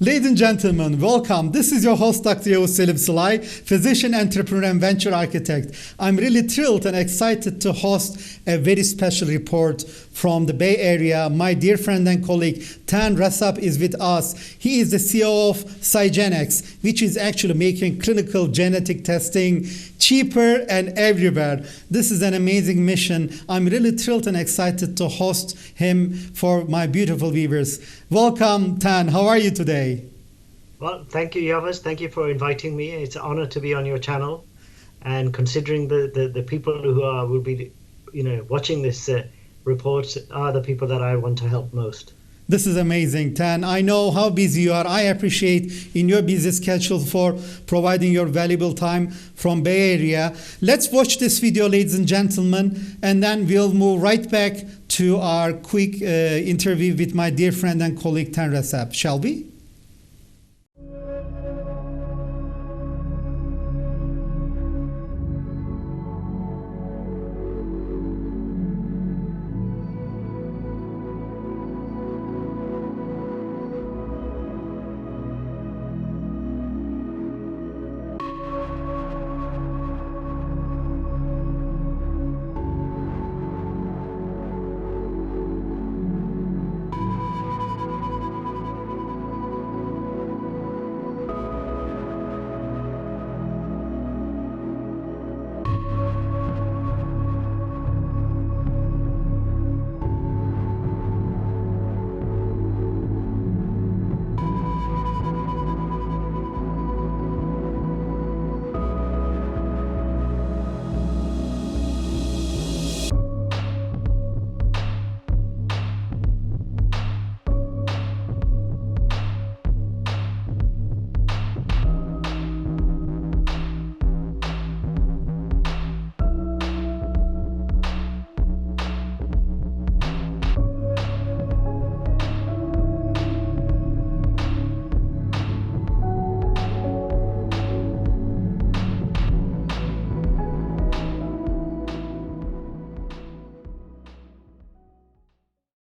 Ladies and gentlemen, welcome. This is your host, Dr. Yavuz Selim Sılay, physician, entrepreneur, and venture architect. I'm really thrilled and excited to host a very special report from the Bay Area. My dear friend and colleague, Rasab is with us. He is the CEO of Cygenex, which is actually making clinical genetic testing cheaper and everywhere. This is an amazing mission. I'm really thrilled and excited to host him for my beautiful viewers. Welcome, Tan. How are you today? Well, thank you, Yavuz. Thank you for inviting me. It's an honor to be on your channel. And considering the people who will be, watching this report are the people that I want to help most. This is amazing, Tan. I know how busy you are. I appreciate in your busy schedule for providing your valuable time from Bay Area. Let's watch this video, ladies and gentlemen, and then we'll move right back to our quick interview with my dear friend and colleague, Rasab. Shall we?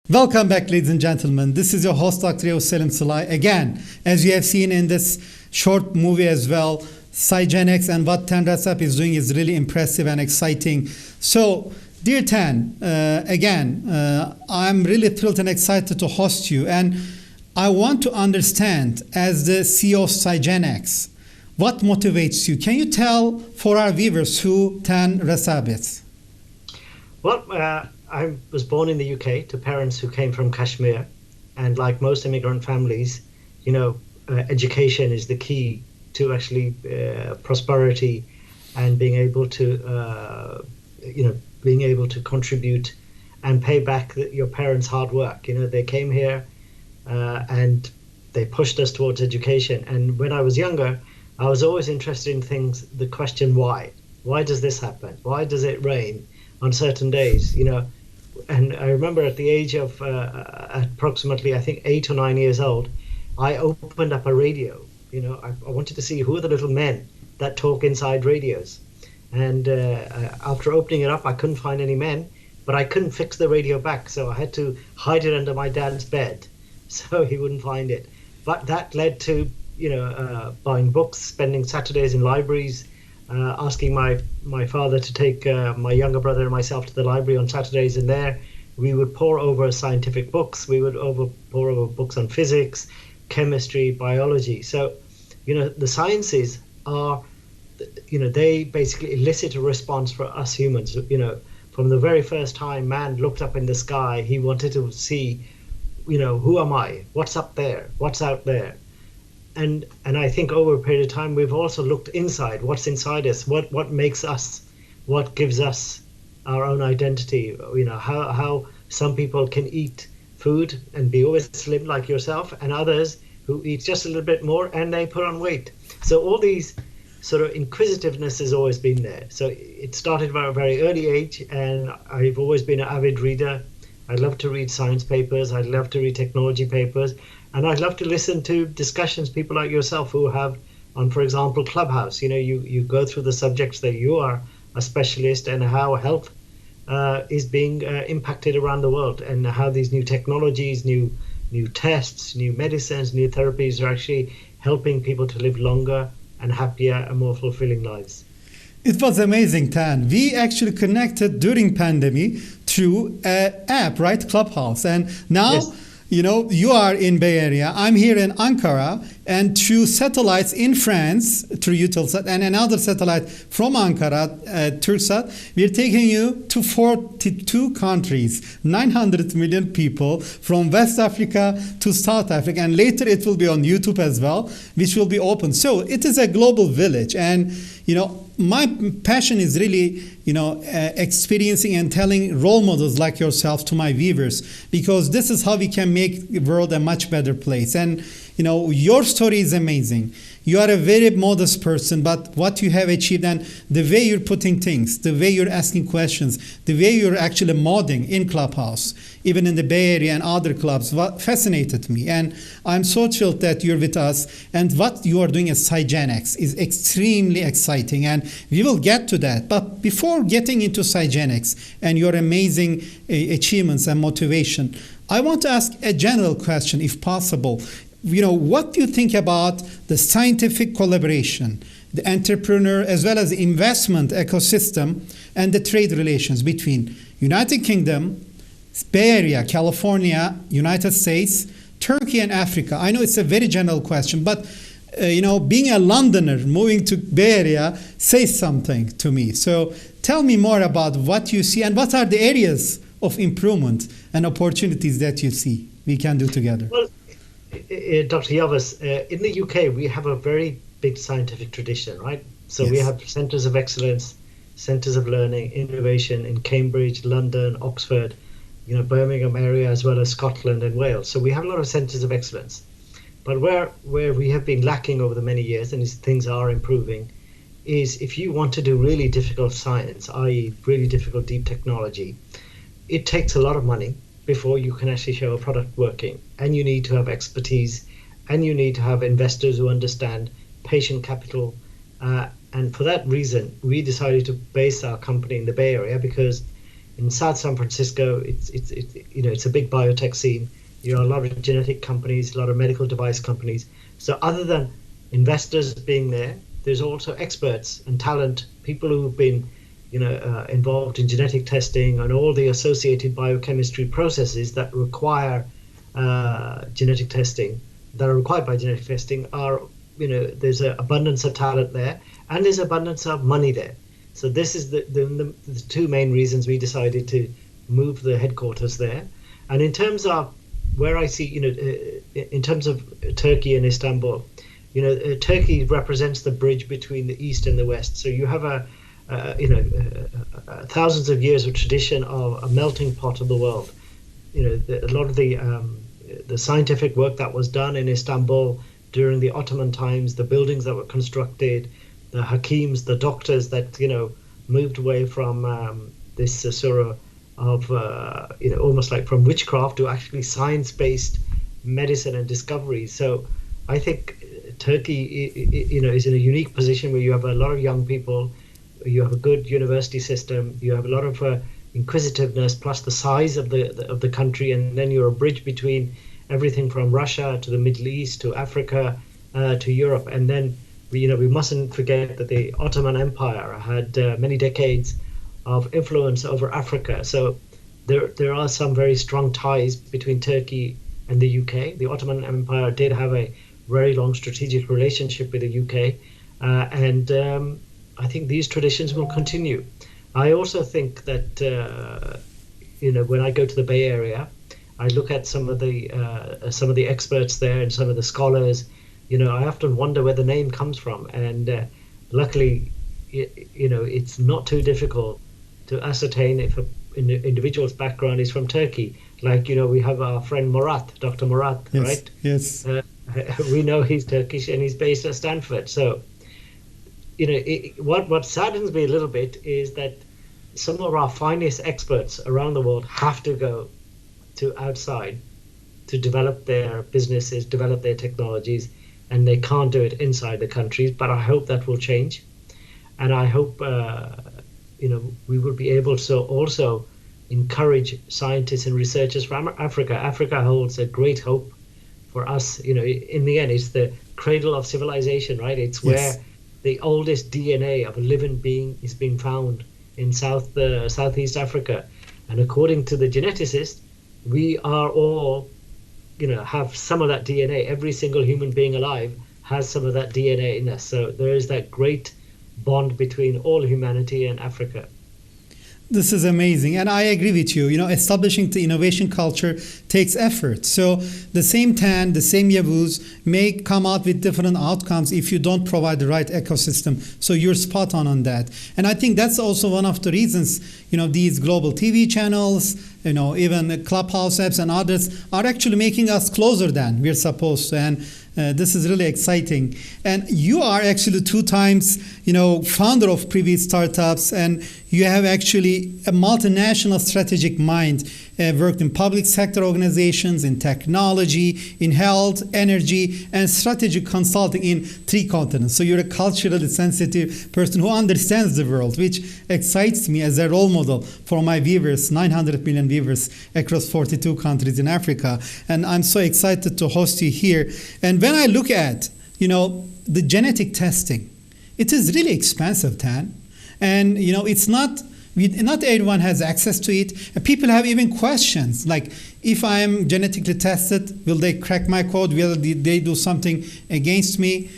Welcome back, ladies and gentlemen. This is your host, Dr. Yavuz Selim Sılay. Again, as you have seen in this short movie as well, Cygenex and what Rasab is doing is really impressive and exciting. So, dear Tan, I'm really thrilled and excited to host you. And I want to understand, as the CEO of Cygenex, what motivates you? Can you tell for our viewers who Rasab is? Well, I was born in the UK to parents who came from Kashmir, and like most immigrant families, education is the key to actually prosperity and being able to, contribute and pay back your parents' hard work. They came here and they pushed us towards education. And when I was younger, I was always interested in things. The question why? Why does this happen? Why does it rain on certain days? And I remember at the age of approximately, I think, 8 or 9 years old, I opened up a radio. I wanted to see who are the little men that talk inside radios. And after opening it up, I couldn't find any men, but I couldn't fix the radio back. So I had to hide it under my dad's bed so he wouldn't find it. But that led to, buying books, spending Saturdays in libraries, asking my father to take my younger brother and myself to the library on Saturdays, and there we would pore over scientific books. We would pore over books on physics, chemistry, biology. So, the sciences are, they basically elicit a response for us humans. From the very first time man looked up in the sky, he wanted to see, who am I? What's up there? What's out there? And I think over a period of time, we've also looked inside. What's inside us? What makes us? What gives us our own identity? How some people can eat food and be always slim like yourself, and others who eat just a little bit more and they put on weight. So all these sort of inquisitiveness has always been there. So it started at a very early age, and I've always been an avid reader. I love to read science papers. I love to read technology papers. And I'd love to listen to discussions, people like yourself who have on, for example, Clubhouse. You go through the subjects that you are a specialist and how health is being impacted around the world, and how these new technologies, new new tests, new medicines, new therapies are actually helping people to live longer and happier and more fulfilling lives. It was amazing, Tan. We actually connected during pandemic through an app, right? Clubhouse. And now, Yes. you are in Bay Area. I'm here in Ankara, and through satellites in France, through Eutelsat, and another satellite from Ankara, Tursat, we're taking you to 42 countries, 900 million people from West Africa to South Africa, and later it will be on YouTube as well, which will be open. So it is a global village, and my passion is really, experiencing and telling role models like yourself to my viewers, because this is how we can make the world a much better place. And, your story is amazing. You are a very modest person, but what you have achieved and the way you're putting things, the way you're asking questions, the way you're actually modding in Clubhouse, even in the Bay Area and other clubs, fascinated me. And I'm so thrilled that you're with us. And what you are doing at Cygenix is extremely exciting. And we will get to that. But before getting into Cygenix and your amazing achievements and motivation, I want to ask a general question, if possible. What do you think about the scientific collaboration, the entrepreneur as well as the investment ecosystem, and the trade relations between United Kingdom, Bay Area, California, United States, Turkey, and Africa? I know it's a very general question, but being a Londoner moving to Bay Area says something to me. So tell me more about what you see and what are the areas of improvement and opportunities that you see we can do together. Well, Dr. Yavas, in the UK, we have a very big scientific tradition, right? So Yes. we have centers of excellence, centers of learning, innovation in Cambridge, London, Oxford, Birmingham area, as well as Scotland and Wales. So we have a lot of centers of excellence. But where we have been lacking over the many years, and things are improving, is if you want to do really difficult science, i.e. really difficult deep technology, it takes a lot of money before you can actually show a product working. And you need to have expertise, and you need to have investors who understand patient capital. And for that reason, we decided to base our company in the Bay Area, because in South San Francisco, it's a big biotech scene. A lot of genetic companies, a lot of medical device companies. So other than investors being there, there's also experts and talent, people who've been involved in genetic testing and all the associated biochemistry processes that require genetic testing, that are required by genetic testing. There's an abundance of talent there, and there's abundance of money there. So this is the two main reasons we decided to move the headquarters there. And in terms of where I see, in terms of Turkey and Istanbul, Turkey represents the bridge between the East and the West. So you have thousands of years of tradition of a melting pot of the world. A lot of the scientific work that was done in Istanbul during the Ottoman times, the buildings that were constructed, the hakims, the doctors that moved away from this sort of almost like from witchcraft to actually science-based medicine and discovery. So I think Turkey is in a unique position where you have a lot of young people, you have a good university system, you have a lot of inquisitiveness, plus the size of the country, and then you're a bridge between everything from Russia to the Middle East to Africa to Europe. And then we mustn't forget that the Ottoman Empire had many decades of influence over Africa. So there are some very strong ties between Turkey and the UK. The Ottoman Empire did have a very long strategic relationship with the UK, and I think these traditions will continue. I also think that when I go to the Bay Area, I look at some of the experts there and some of the scholars. I often wonder where the name comes from, and luckily, it's not too difficult to ascertain if an individual's background is from Turkey. Like, we have our friend Murat, Dr. Murat, yes, right? Yes. We know he's Turkish and he's based at Stanford. So, what saddens me a little bit is that some of our finest experts around the world have to go to outside to develop their businesses, develop their technologies, and they can't do it inside the countries. But I hope that will change. And I hope we will be able to also encourage scientists and researchers from Africa. Africa holds a great hope for us. In the end, it's the cradle of civilization, right? It's where Yes. the oldest DNA of a living being is being found in Southeast Africa. And according to the geneticist, we are all, have some of that DNA. Every single human being alive has some of that DNA in us. So there is that great bond between all humanity and Africa. This is amazing. And I agree with you. Establishing the innovation culture takes effort. So the same TAN, the same Yavuz may come out with different outcomes if you don't provide the right ecosystem. So you're spot on that. And I think that's also one of the reasons, these global TV channels, even the Clubhouse apps and others are actually making us closer than we're supposed to. And this is really exciting. And you are actually 2 times, founder of previous startups, and you have actually a multinational strategic mind, worked in public sector organizations, in technology, in health, energy, and strategic consulting in 3 continents. So you're a culturally sensitive person who understands the world, which excites me as a role model for my viewers, 900 million viewers across 42 countries in Africa. And I'm so excited to host you here. And when I look at, the genetic testing, it is really expensive, Tan. And, it's not everyone has access to it. And people have even questions like, if I am genetically tested, will they crack my code? Will they do something against me?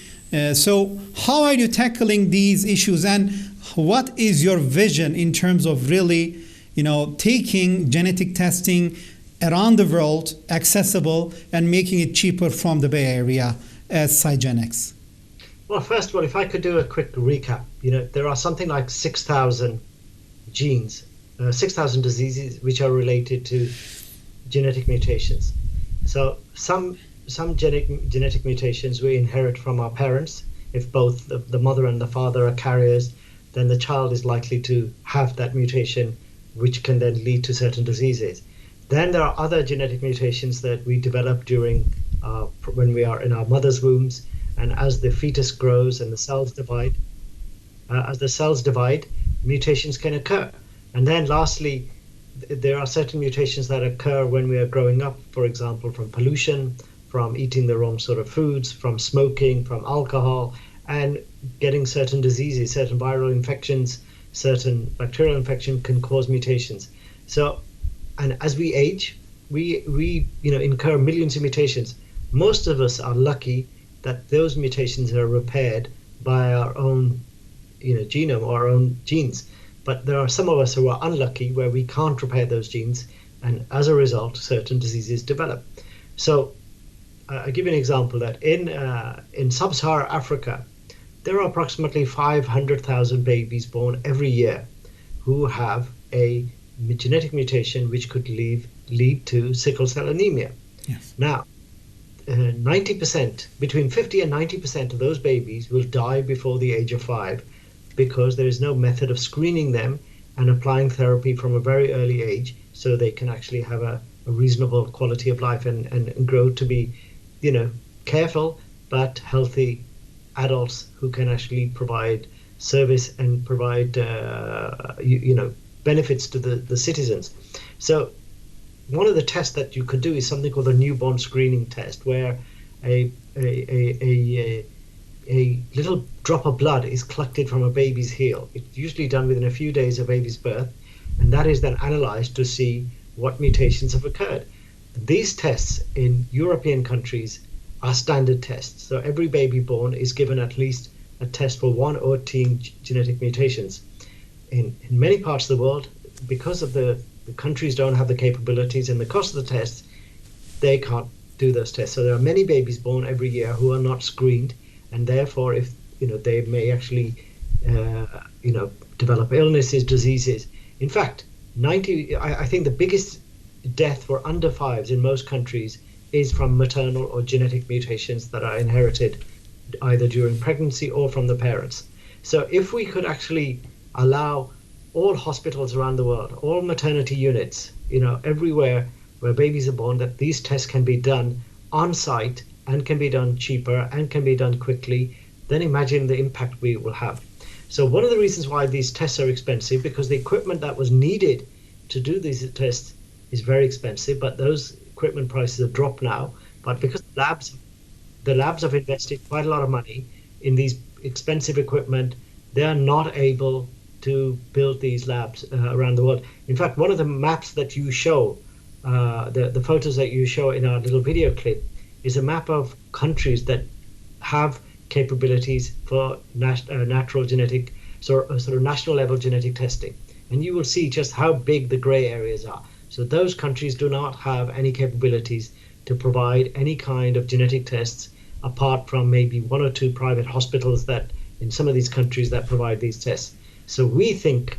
So how are you tackling these issues? And what is your vision in terms of really, taking genetic testing around the world accessible and making it cheaper from the Bay Area as Cygenix? Well, first of all, if I could do a quick recap, there are something like 6,000 genes, 6,000 diseases which are related to genetic mutations. So some genetic mutations we inherit from our parents. If both the mother and the father are carriers, then the child is likely to have that mutation, which can then lead to certain diseases. Then there are other genetic mutations that we develop during when we are in our mother's wombs, and as the fetus grows and the cells divide, mutations can occur. And then lastly, there are certain mutations that occur when we are growing up, for example, from pollution, from eating the wrong sort of foods, from smoking, from alcohol, and getting certain diseases, certain viral infections, certain bacterial infection can cause mutations. So, and as we age, we incur millions of mutations. Most of us are lucky that those mutations are repaired by our own genome or our own genes. But there are some of us who are unlucky where we can't repair those genes, and as a result, certain diseases develop. So I'll give you an example that in sub-Saharan Africa, there are approximately 500,000 babies born every year who have a genetic mutation which could lead to sickle cell anemia. Yes. Now, 90%, between 50 and 90% of those babies will die before the age of 5 because there is no method of screening them and applying therapy from a very early age so they can actually have a reasonable quality of life and grow to be, careful but healthy adults who can actually provide service and provide, benefits to the citizens. So one of the tests that you could do is something called a newborn screening test, where a little drop of blood is collected from a baby's heel. It's usually done within a few days of baby's birth, and that is then analyzed to see what mutations have occurred. These tests in European countries are standard tests. So every baby born is given at least a test for 1 or 2 genetic mutations. In many parts of the world, because of the countries don't have the capabilities and the cost of the tests, they can't do those tests. So there are many babies born every year who are not screened, and therefore, if they may actually, develop illnesses, diseases. In fact, I think the biggest death for under 5s in most countries is from maternal or genetic mutations that are inherited either during pregnancy or from the parents. So if we could actually allow all hospitals around the world, all maternity units, everywhere where babies are born, that these tests can be done on site and can be done cheaper and can be done quickly, then imagine the impact we will have. So one of the reasons why these tests are expensive, because the equipment that was needed to do these tests is very expensive, but those equipment prices have dropped now. But because the labs have invested quite a lot of money in these expensive equipment, they are not able to build these labs around the world. In fact, one of the maps that you show, the photos that you show in our little video clip, is a map of countries that have capabilities for natural genetic, sort of national level genetic testing. And you will see just how big the gray areas are. So those countries do not have any capabilities to provide any kind of genetic tests apart from maybe one or two private hospitals that in some of these countries that provide these tests. So we think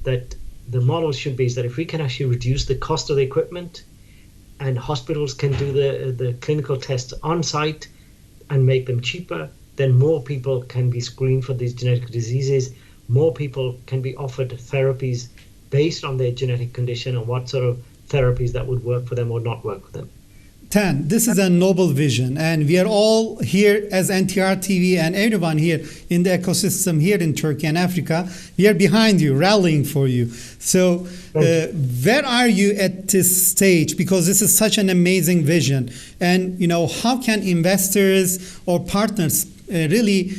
that the model should be is that if we can actually reduce the cost of the equipment and hospitals can do the clinical tests on site and make them cheaper, then more people can be screened for these genetic diseases. More people can be offered therapies based on their genetic condition and what sort of therapies that would work for them or not work for them. Tan, this is a noble vision, and we are all here as NTR TV and everyone here in the ecosystem here in Turkey and Africa. We are behind you, rallying for you. So where are you at this stage? Because this is such an amazing vision. And, how can investors or partners really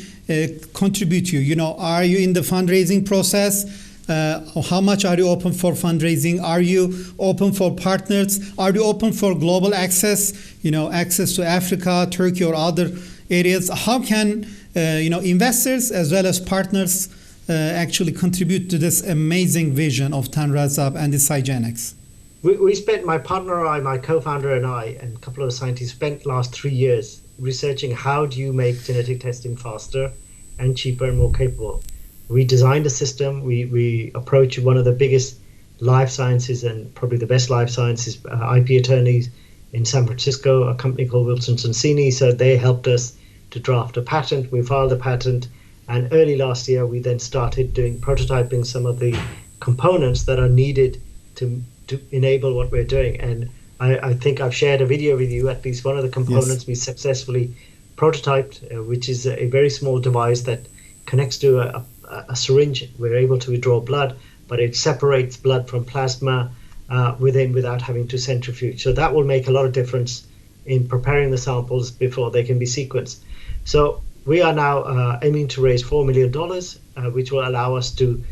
contribute to you? Are you in the fundraising process? How much are you open for fundraising? Are you open for partners? Are you open for global access, access to Africa, Turkey, or other areas? How can, investors as well as partners actually contribute to this amazing vision of Tan Rasab and the Cygenics? We spent, my partner and I, my co-founder and I, and a couple of scientists spent the last 3 years researching how do you make genetic testing faster and cheaper and more capable. We designed a system. We approached one of the biggest life sciences and probably the best life sciences IP attorneys in San Francisco, a company called Wilson Sonsini. So they helped us to draft a patent. We filed a patent, and early last year we then started doing prototyping some of the components that are needed to enable what we're doing. And I think I've shared a video with you, at least one of the components. Yes. We successfully prototyped, which is a very small device that connects to a syringe. We're able to withdraw blood, but it separates blood from plasma without having to centrifuge. So that will make a lot of difference in preparing the samples before they can be sequenced. So we are now aiming to raise $4 million, which will allow us to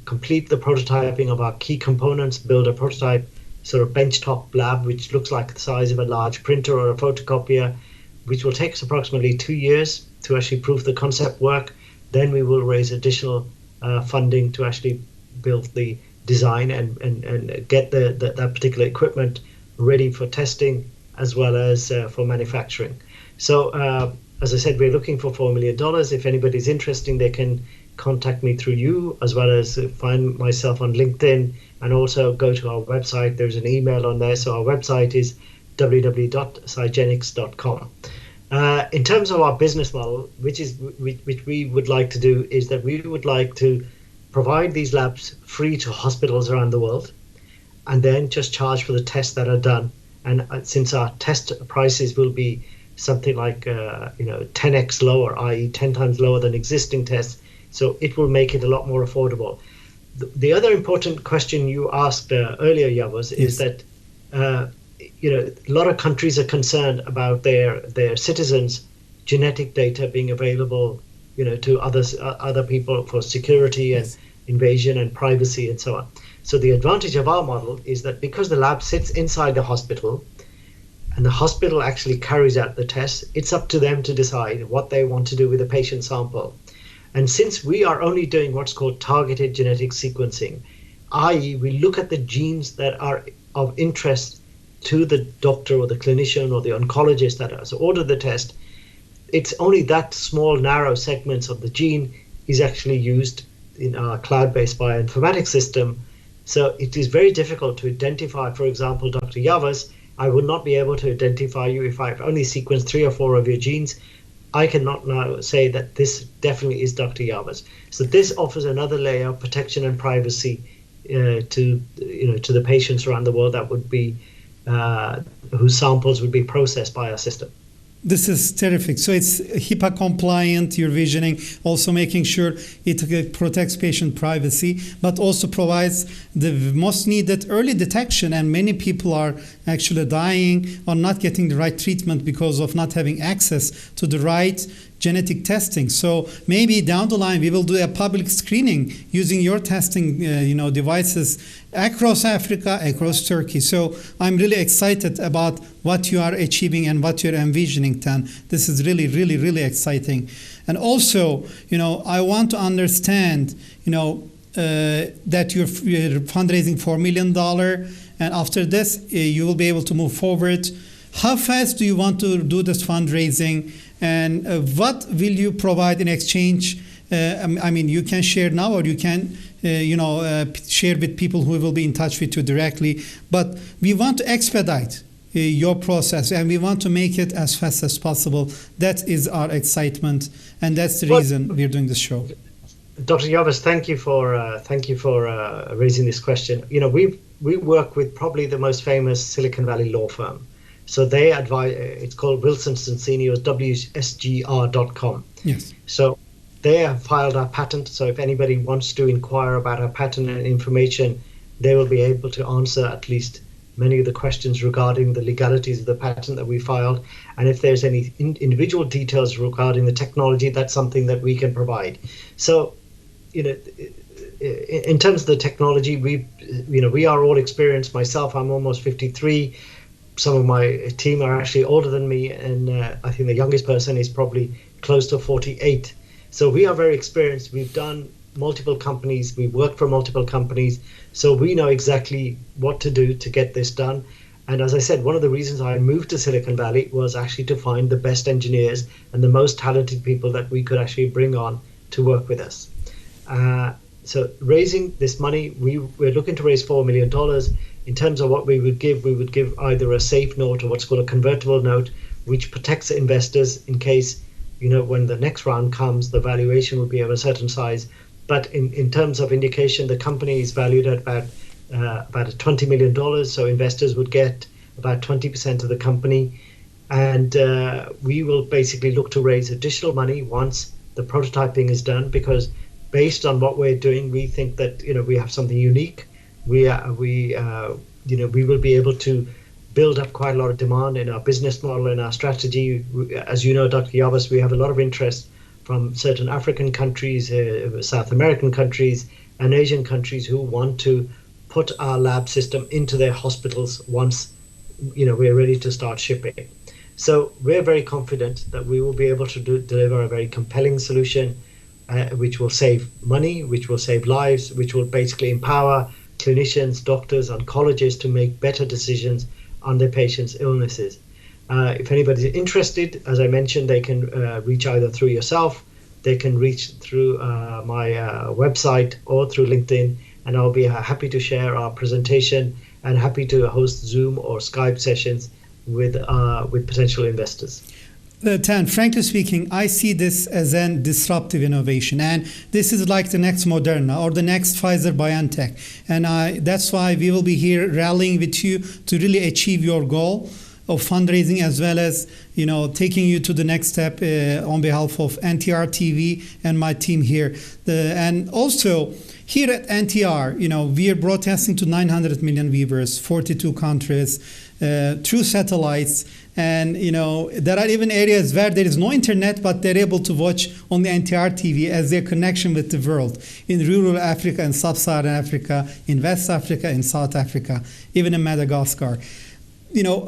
complete the prototyping of our key components, build a prototype sort of benchtop lab, which looks like the size of a large printer or a photocopier, which will take us approximately 2 years to actually prove the concept work. Then we will raise additional funding to actually build the design and get that particular equipment ready for testing as well as for manufacturing. So as I said, we're looking for $4 million. If anybody's interested, they can contact me through you, as well as find myself on LinkedIn, and also go to our website. There's an email on there. So our website is www.cygenics.com. In terms of our business model, which we would like to do, is that we would like to provide these labs free to hospitals around the world, and then just charge for the tests that are done. And since our test prices will be something like 10x lower, i.e. 10 times lower than existing tests, so it will make it a lot more affordable. The other important question you asked earlier, Yavuz, is that a lot of countries are concerned about their citizens' genetic data being available, to other people for security and invasion and privacy and so on. So the advantage of our model is that because the lab sits inside the hospital and the hospital actually carries out the tests, it's up to them to decide what they want to do with the patient sample. And since we are only doing what's called targeted genetic sequencing, i.e. we look at the genes that are of interest to the doctor or the clinician or the oncologist that has ordered the test, it's only that small, narrow segments of the gene is actually used in our cloud-based bioinformatics system. So it is very difficult to identify, for example, Dr. Yavuz. I would not be able to identify you if I've only sequenced 3 or 4 of your genes. I cannot now say that this definitely is Dr. Yavuz. So this offers another layer of protection and privacy to the patients around the world that would be whose samples would be processed by our system. This is terrific. So it's HIPAA compliant, you're visioning, also making sure it protects patient privacy, but also provides the most needed early detection. And many people are actually dying or not getting the right treatment because of not having access to the right genetic testing. So maybe down the line we will do a public screening using your testing devices across Africa, across Turkey. So I'm really excited about what you are achieving and what you're envisioning, Tan. This is really, really, really exciting. And also, I want to understand, that you're fundraising $4 million, and after this, you will be able to move forward. How fast do you want to do this fundraising, and what will you provide in exchange? You can share now, or you can, share with people who will be in touch with you directly. But we want to expedite your process, and we want to make it as fast as possible. That is our excitement, and that's the reason we're doing this show. Dr. Yavuz, thank you for raising this question. We work with probably the most famous Silicon Valley law firm. So they advise. It's called Wilson Sonsini, WSGR.com. Yes. So they have filed our patent. So if anybody wants to inquire about our patent and information, they will be able to answer at least many of the questions regarding the legalities of the patent that we filed. And if there's any individual details regarding the technology, that's something that we can provide. So, in terms of the technology, we are all experienced. Myself, I'm almost 53. Some of my team are actually older than me, and I think the youngest person is probably close to 48. So we are very experienced. We've done multiple companies. We've worked for multiple companies. So we know exactly what to do to get this done. And as I said, one of the reasons I moved to Silicon Valley was actually to find the best engineers and the most talented people that we could actually bring on to work with us. So raising this money, we're looking to raise $4 million. In terms of what we would give either a safe note or what's called a convertible note, which protects investors in case, when the next round comes, the valuation will be of a certain size. But in terms of indication, the company is valued at about $20 million. So investors would get about 20% of the company. And we will basically look to raise additional money once the prototyping is done, because based on what we're doing, we think that, we have something unique. We will be able to build up quite a lot of demand in our business model and our strategy. As you know, Dr. Yavuz, we have a lot of interest from certain African countries, South American countries, and Asian countries who want to put our lab system into their hospitals once, we're ready to start shipping. So we're very confident that we will be able to deliver a very compelling solution, which will save money, which will save lives, which will basically empower clinicians, doctors, oncologists to make better decisions on their patients' illnesses. If anybody's interested, as I mentioned, they can reach either through yourself, they can reach through my website or through LinkedIn, and I'll be happy to share our presentation and happy to host Zoom or Skype sessions with potential investors. Tan, frankly speaking, I see this as a disruptive innovation, and this is like the next Moderna or the next Pfizer-BioNTech, and that's why we will be here rallying with you to really achieve your goal of fundraising, as well as taking you to the next step on behalf of NTR TV and my team here. And also here at NTR, we are broadcasting to 900 million viewers, 42 countries, through satellites. And, there are even areas where there is no internet, but they're able to watch on the NTR TV as their connection with the world. In rural Africa and sub-Saharan Africa, in West Africa, in South Africa, even in Madagascar.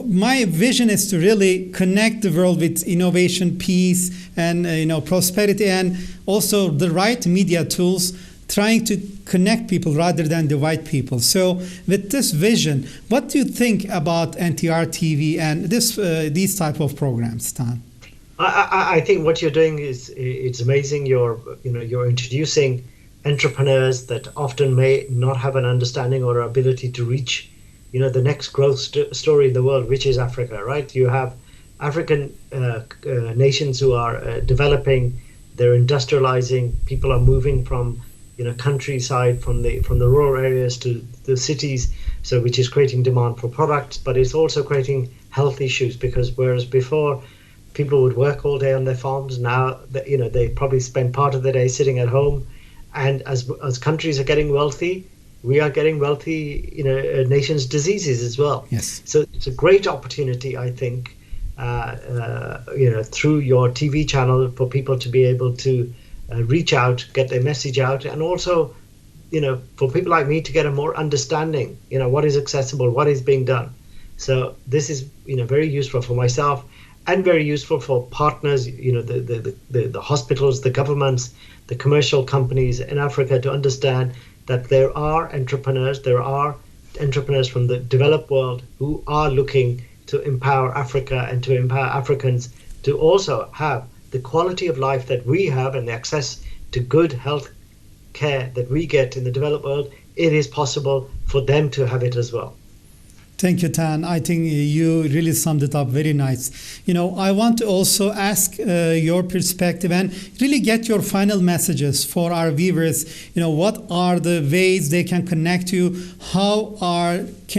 My vision is to really connect the world with innovation, peace, and, prosperity, and also the right media tools, trying to connect people rather than divide people. So with this vision, what do you think about NTR TV and these type of programs, Tan? I think what you're doing it's amazing. You're introducing entrepreneurs that often may not have an understanding or ability to reach, the next growth story in the world, which is Africa, right? You have African nations who are developing, they're industrializing, people are moving from countryside, from the rural areas to the cities, so which is creating demand for products, but it's also creating health issues, because whereas before people would work all day on their farms. Now, they probably spend part of the day sitting at home. And as countries are getting wealthy, we are getting wealthy, nations' diseases as well. Yes. So it's a great opportunity, I think, through your TV channel for people to be able to reach out, get their message out, and also, for people like me to get a more understanding, what is accessible, what is being done. So this is, very useful for myself and very useful for partners, the hospitals, the governments, the commercial companies in Africa to understand that there are entrepreneurs from the developed world who are looking to empower Africa and to empower Africans to also have the quality of life that we have and the access to good health care that we get in the developed world. It is possible for them to have it as well. Thank you, Tan. I think you really summed it up very nice. I want to also ask your perspective and really get your final messages for our viewers. What are the ways they can connect to you?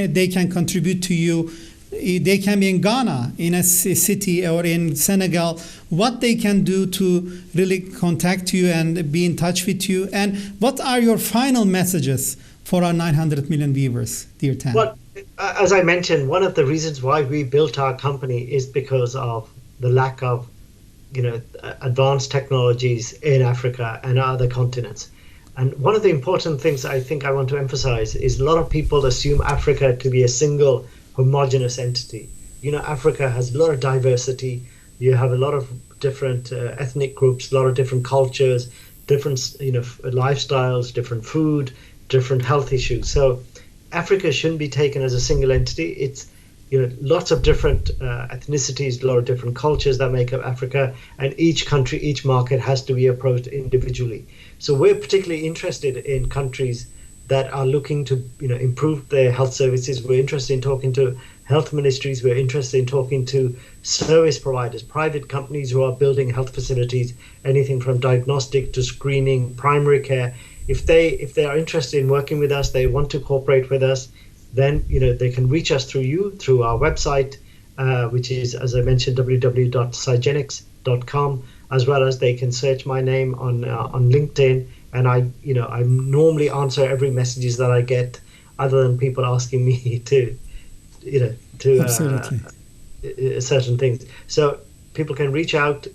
They can contribute to you? They can be in Ghana, in a city, or in Senegal. What they can do to really contact you and be in touch with you? And what are your final messages for our 900 million viewers, dear Tan? Well, as I mentioned, one of the reasons why we built our company is because of the lack of, advanced technologies in Africa and other continents. And one of the important things I think I want to emphasize is a lot of people assume Africa to be a single homogeneous entity. Africa has a lot of diversity. You have a lot of different ethnic groups, a lot of different cultures, different, lifestyles, different food, different health issues. So Africa shouldn't be taken as a single entity. It's lots of different ethnicities, a lot of different cultures that make up Africa, and each country, each market has to be approached individually. So we're particularly interested in countries that are looking to improve their health services. We're interested in talking to health ministries. We're interested in talking to service providers, private companies who are building health facilities, anything from diagnostic to screening, primary care. If they are interested in working with us, they want to cooperate with us, then they can reach us through our website, which is, as I mentioned, www.cygenics.com, as well as they can search my name on LinkedIn. And I normally answer every messages that I get, other than people asking me to certain things. So people can reach out.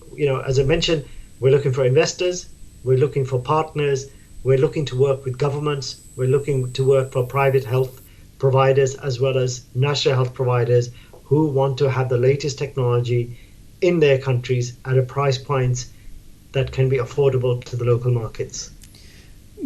As I mentioned, we're looking for investors, we're looking for partners, we're looking to work with governments, we're looking to work for private health providers as well as national health providers who want to have the latest technology in their countries at a price point that can be affordable to the local markets.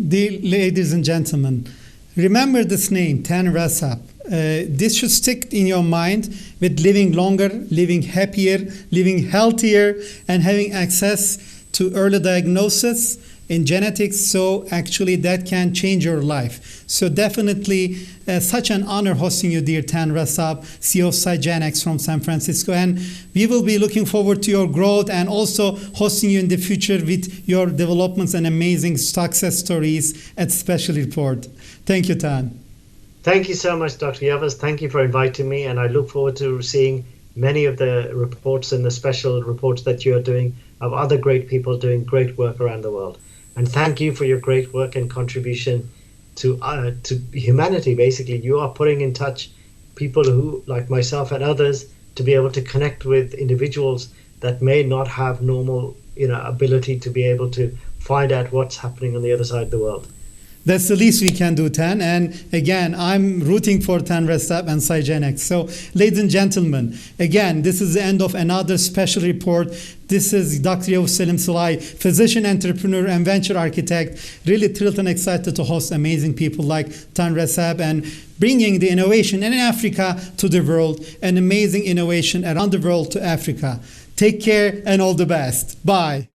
Dear ladies and gentlemen, remember this name, Tan Rasab. This should stick in your mind with living longer, living happier, living healthier, and having access to early diagnosis in genetics, so actually that can change your life. So definitely such an honor hosting you, dear Tan Rasab, CEO of Cygenics from San Francisco, and we will be looking forward to your growth and also hosting you in the future with your developments and amazing success stories at Special Report. Thank you, Tan. Thank you so much, Dr. Yavas. Thank you for inviting me, and I look forward to seeing many of the reports and the special reports that you are doing of other great people doing great work around the world. And thank you for your great work and contribution to humanity. Basically, you are putting in touch people who, like myself and others, to be able to connect with individuals that may not have normal, ability to be able to find out what's happening on the other side of the world. That's the least we can do, Tan. And again, I'm rooting for Tan Rasab and Cygenics. So, ladies and gentlemen, again, this is the end of another special report. This is Dr. Selim Salai, physician, entrepreneur, and venture architect. Really thrilled and excited to host amazing people like Tan Rasab and bringing the innovation in Africa to the world, and amazing innovation around the world to Africa. Take care and all the best. Bye.